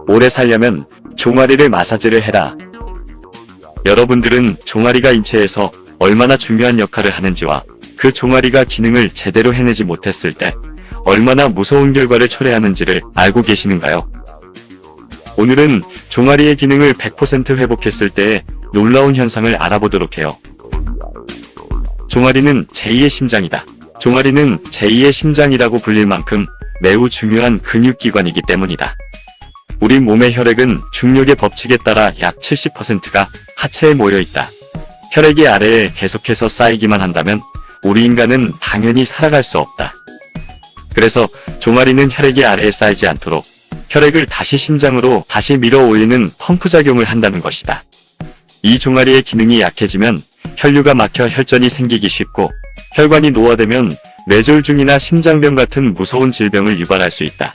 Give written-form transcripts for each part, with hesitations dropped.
오래 살려면 종아리를 마사지를 해라. 여러분들은 종아리가 인체에서 얼마나 중요한 역할을 하는지와 그 종아리가 기능을 제대로 해내지 못했을 때 얼마나 무서운 결과를 초래하는지를 알고 계시는가요? 오늘은 종아리의 기능을 100% 회복했을 때의 놀라운 현상을 알아보도록 해요. 종아리는 제2의 심장이다. 종아리는 제2의 심장이라고 불릴 만큼 매우 중요한 근육기관이기 때문이다. 우리 몸의 혈액은 중력의 법칙에 따라 약 70%가 하체에 모여있다. 혈액이 아래에 계속해서 쌓이기만 한다면 우리 인간은 당연히 살아갈 수 없다. 그래서 종아리는 혈액이 아래에 쌓이지 않도록 혈액을 다시 심장으로 다시 밀어 올리는 펌프 작용을 한다는 것이다. 이 종아리의 기능이 약해지면 혈류가 막혀 혈전이 생기기 쉽고 혈관이 노화되면 뇌졸중이나 심장병 같은 무서운 질병을 유발할 수 있다.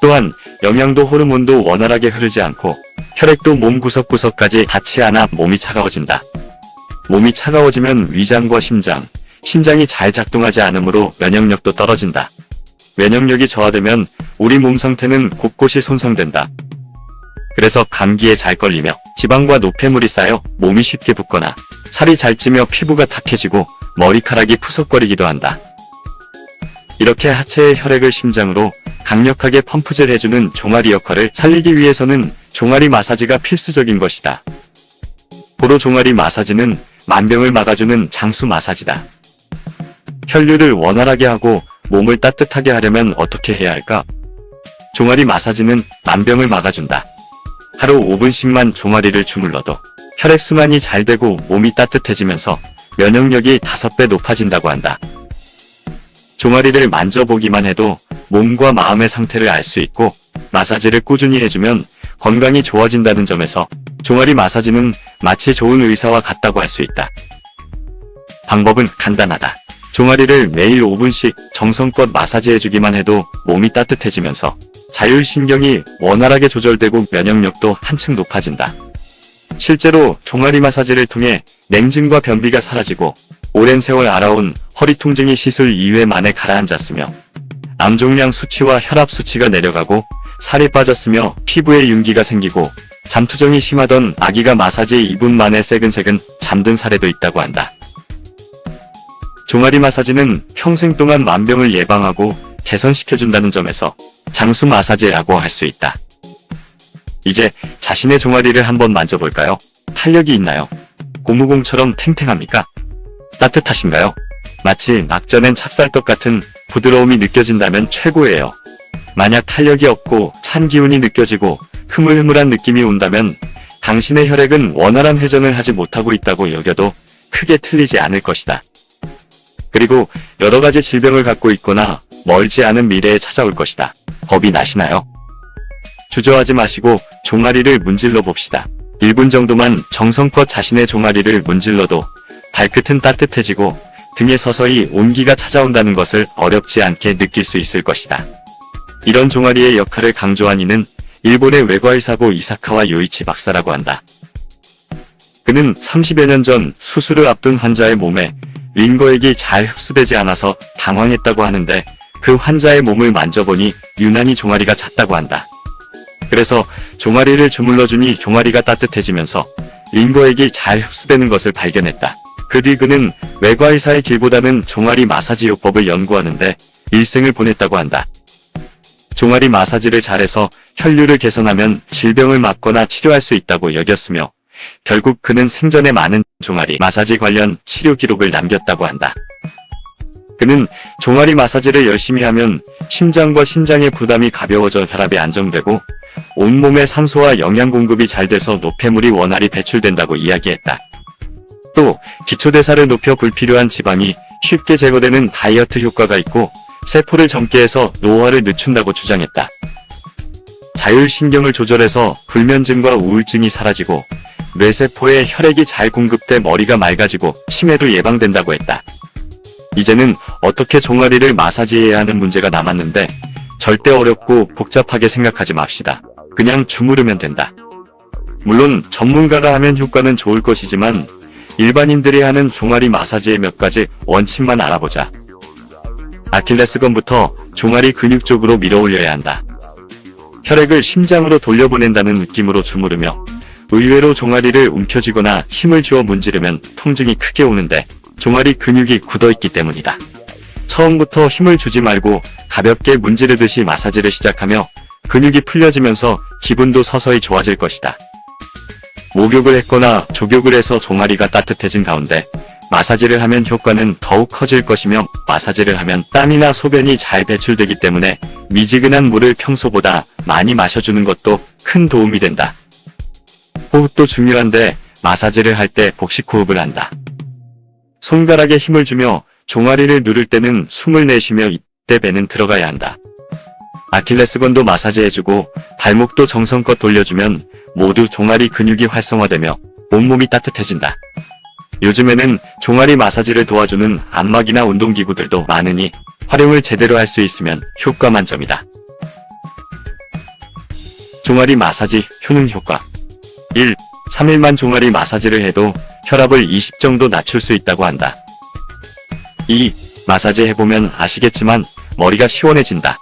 또한 영양도 호르몬도 원활하게 흐르지 않고 혈액도 몸 구석구석까지 닿지 않아 몸이 차가워진다. 몸이 차가워지면 위장과 심장이 잘 작동하지 않으므로 면역력도 떨어진다. 면역력이 저하되면 우리 몸 상태는 곳곳이 손상된다. 그래서 감기에 잘 걸리며 지방과 노폐물이 쌓여 몸이 쉽게 붓거나 살이 잘 찌며 피부가 탁해지고 머리카락이 푸석거리기도 한다. 이렇게 하체의 혈액을 심장으로 강력하게 펌프질 해주는 종아리 역할을 살리기 위해서는 종아리 마사지가 필수적인 것이다. 고로 종아리 마사지는 만병을 막아주는 장수 마사지다. 혈류를 원활하게 하고 몸을 따뜻하게 하려면 어떻게 해야 할까? 종아리 마사지는 만병을 막아준다. 하루 5분씩만 종아리를 주물러도 혈액순환이 잘 되고 몸이 따뜻해지면서 면역력이 5배 높아진다고 한다. 종아리를 만져보기만 해도 몸과 마음의 상태를 알 수 있고 마사지를 꾸준히 해주면 건강이 좋아진다는 점에서 종아리 마사지는 마치 좋은 의사와 같다고 할 수 있다. 방법은 간단하다. 종아리를 매일 5분씩 정성껏 마사지해주기만 해도 몸이 따뜻해지면서 자율신경이 원활하게 조절되고 면역력도 한층 높아진다. 실제로 종아리 마사지를 통해 냉증과 변비가 사라지고 오랜 세월 알아온 허리 통증이 시술 2회 만에 가라앉았으며 암종양 수치와 혈압 수치가 내려가고 살이 빠졌으며 피부에 윤기가 생기고 잠투정이 심하던 아기가 마사지 2분 만에 새근새근 잠든 사례도 있다고 한다. 종아리 마사지는 평생 동안 만병을 예방하고 개선시켜준다는 점에서 장수 마사지라고 할 수 있다. 이제 자신의 종아리를 한번 만져볼까요? 탄력이 있나요? 고무공처럼 탱탱합니까? 따뜻하신가요? 마치 막져낸 찹쌀떡 같은 부드러움이 느껴진다면 최고예요. 만약 탄력이 없고 찬 기운이 느껴지고 흐물흐물한 느낌이 온다면 당신의 혈액은 원활한 회전을 하지 못하고 있다고 여겨도 크게 틀리지 않을 것이다. 그리고 여러가지 질병을 갖고 있거나 멀지 않은 미래에 찾아올 것이다. 겁이 나시나요? 주저하지 마시고 종아리를 문질러 봅시다. 1분 정도만 정성껏 자신의 종아리를 문질러도 발끝은 따뜻해지고 등에 서서히 온기가 찾아온다는 것을 어렵지 않게 느낄 수 있을 것이다. 이런 종아리의 역할을 강조한 이는 일본의 외과의사고 이사카와 요이치 박사라고 한다. 그는 30여 년 전 수술을 앞둔 환자의 몸에 링거액이 잘 흡수되지 않아서 당황했다고 하는데 그 환자의 몸을 만져보니 유난히 종아리가 찼다고 한다. 그래서 종아리를 주물러주니 종아리가 따뜻해지면서 링거액이 잘 흡수되는 것을 발견했다. 그 뒤 그는 외과의사의 길보다는 종아리 마사지 요법을 연구하는데 일생을 보냈다고 한다. 종아리 마사지를 잘해서 혈류를 개선하면 질병을 막거나 치료할 수 있다고 여겼으며 결국 그는 생전에 많은 종아리 마사지 관련 치료 기록을 남겼다고 한다. 그는 종아리 마사지를 열심히 하면 심장과 신장의 부담이 가벼워져 혈압이 안정되고 온몸의 산소와 영양 공급이 잘 돼서 노폐물이 원활히 배출된다고 이야기했다. 또 기초대사를 높여 불필요한 지방이 쉽게 제거되는 다이어트 효과가 있고 세포를 젊게 해서 노화를 늦춘다고 주장했다. 자율신경을 조절해서 불면증과 우울증이 사라지고 뇌세포에 혈액이 잘 공급돼 머리가 맑아지고 치매도 예방된다고 했다. 이제는 어떻게 종아리를 마사지해야 하는 문제가 남았는데 절대 어렵고 복잡하게 생각하지 맙시다. 그냥 주무르면 된다. 물론 전문가가 하면 효과는 좋을 것이지만 일반인들이 하는 종아리 마사지의 몇 가지 원칙만 알아보자. 아킬레스건부터 종아리 근육 쪽으로 밀어 올려야 한다. 혈액을 심장으로 돌려보낸다는 느낌으로 주무르며 의외로 종아리를 움켜쥐거나 힘을 주어 문지르면 통증이 크게 오는데 종아리 근육이 굳어있기 때문이다. 처음부터 힘을 주지 말고 가볍게 문지르듯이 마사지를 시작하며 근육이 풀려지면서 기분도 서서히 좋아질 것이다. 목욕을 했거나 족욕을 해서 종아리가 따뜻해진 가운데 마사지를 하면 효과는 더욱 커질 것이며 마사지를 하면 땀이나 소변이 잘 배출되기 때문에 미지근한 물을 평소보다 많이 마셔주는 것도 큰 도움이 된다. 호흡도 중요한데 마사지를 할 때 복식호흡을 한다. 손가락에 힘을 주며 종아리를 누를 때는 숨을 내쉬며 이때 배는 들어가야 한다. 아킬레스건도 마사지해주고 발목도 정성껏 돌려주면 모두 종아리 근육이 활성화되며 온몸이 따뜻해진다. 요즘에는 종아리 마사지를 도와주는 안마기나 운동기구들도 많으니 활용을 제대로 할 수 있으면 효과 만점이다. 종아리 마사지 효능 효과 1. 3일만 종아리 마사지를 해도 혈압을 20 정도 낮출 수 있다고 한다. 2. 마사지 해보면 아시겠지만 머리가 시원해진다.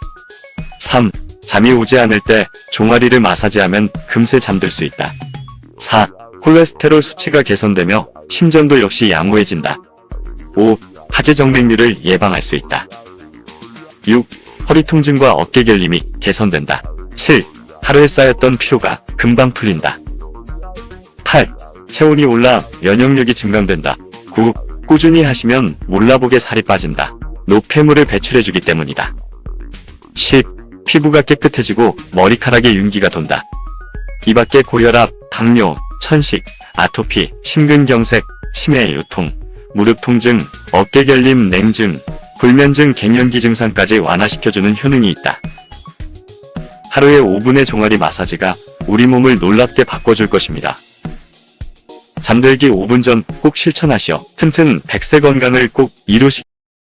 3. 잠이 오지 않을 때 종아리를 마사지하면 금세 잠들 수 있다. 4. 콜레스테롤 수치가 개선되며 심전도 역시 양호해진다. 5. 하지정맥류를 예방할 수 있다. 6. 허리 통증과 어깨 결림이 개선된다. 7. 하루에 쌓였던 피로가 금방 풀린다. 8. 체온이 올라 면역력이 증강된다. 9. 꾸준히 하시면 몰라보게 살이 빠진다. 노폐물을 배출해주기 때문이다. 10. 피부가 깨끗해지고 머리카락에 윤기가 돈다. 이 밖에 고혈압, 당뇨, 천식, 아토피, 심근경색, 치매, 요통, 무릎 통증, 어깨 결림, 냉증, 불면증, 갱년기 증상까지 완화시켜주는 효능이 있다. 하루에 5분의 종아리 마사지가 우리 몸을 놀랍게 바꿔줄 것입니다. 잠들기 5분 전 꼭 실천하시어 튼튼 100세 건강을 꼭 이루시